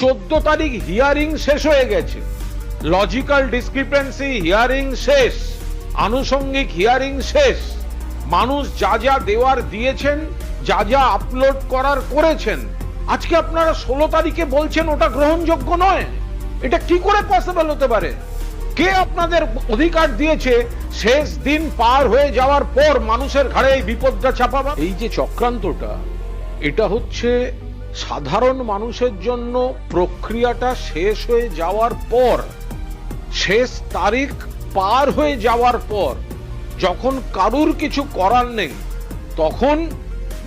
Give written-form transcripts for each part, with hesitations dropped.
14 তারিখ হিয়ারিং শেষ হয়ে গেছে, লজিক্যাল ডিসক্রিপেন্সি হিয়ারিং শেষ, আনুষঙ্গিক হিয়ারিং শেষ, মানুষ যা যা দেওয়ার দিয়েছেন, যা যা আপলোড করার করেছেন। আজকে আপনারা 16 তারিখে বলছেন ওটা গ্রহণযোগ্য নয়। এটা কি করে পসিবল হতে পারে? কে আপনাদের অধিকার দিয়েছে শেষ দিন পার হয়ে যাওয়ার পর মানুষের ঘাড়ে এই বিপদটা চাপাবা? এই যে চক্রান্তটা, এটা হচ্ছে সাধারণ মানুষের জন্য প্রক্রিয়াটা শেষ হয়ে যাওয়ার পর, শেষ তারিখ পার হয়ে যাওয়ার পর, যখন কারুর কিছু করার নেই, তখন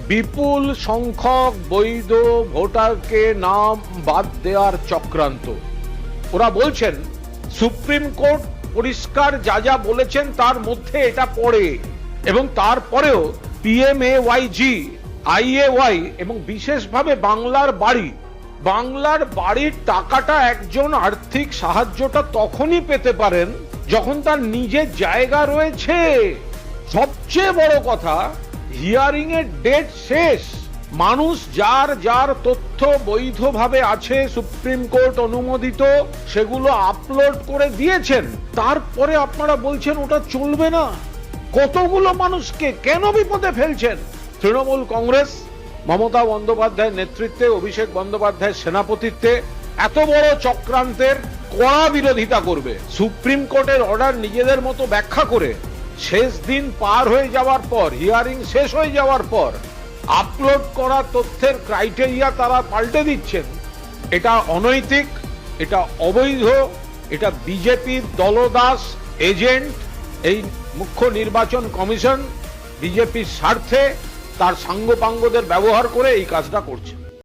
বিপুল সংখ্যক বৈধ ভোটারকে নাম বাদ দেওয়ার চক্রান্ত। ওরা বলছেন সুপ্রিম কোর্ট পরিষ্কার যা যা বলেছেন তার মধ্যে এটা পড়ে, এবং তারপরেও পিএমএওয়াইজি, আইএওয়াই এবং বিশেষভাবে বাংলার বাড়ির টাকাটা একজন আর্থিক সাহায্যটা তখনই পেতে পারেন যখন তার নিজের জায়গা রয়েছে। সবচেয়ে বড় কথা, হিয়ারিং এর ডেট শেষ, মানুষ যার যার তথ্য বৈধভাবে আছে সুপ্রিম কোর্ট অনুমোদিত সেগুলো আপলোড করে দিয়েছেন, তারপরে আপনারা বলছেন ওটা চলবে না। কতগুলো মানুষকে কেন বিপদে ফেলছেন? তৃণমূল কংগ্রেস মমতা বন্দ্যোপাধ্যায়ের নেতৃত্বে, অভিষেক বন্দ্যোপাধ্যায়ের সেনাপতিত্বে এত বড় চক্রান্তের কড়া বিরোধিতা করবে। সুপ্রিম কোর্টের অর্ডার নিজেদের মতো ব্যাখ্যা করে শেষ দিন পার হয়ে যাওয়ার পর, হিয়ারিং শেষ হয়ে যাওয়ার পর আপলোড করা তথ্যের ক্রাইটেরিয়া তারা পাল্টে দিচ্ছেন। এটা অনৈতিক, এটা অবৈধ, এটা বিজেপির দলদাস এজেন্ট, এই মুখ্য নির্বাচন কমিশন বিজেপির স্বার্থে তার সাঙ্গপাঙ্গদের ব্যবহার করে এই কাজটা করছে।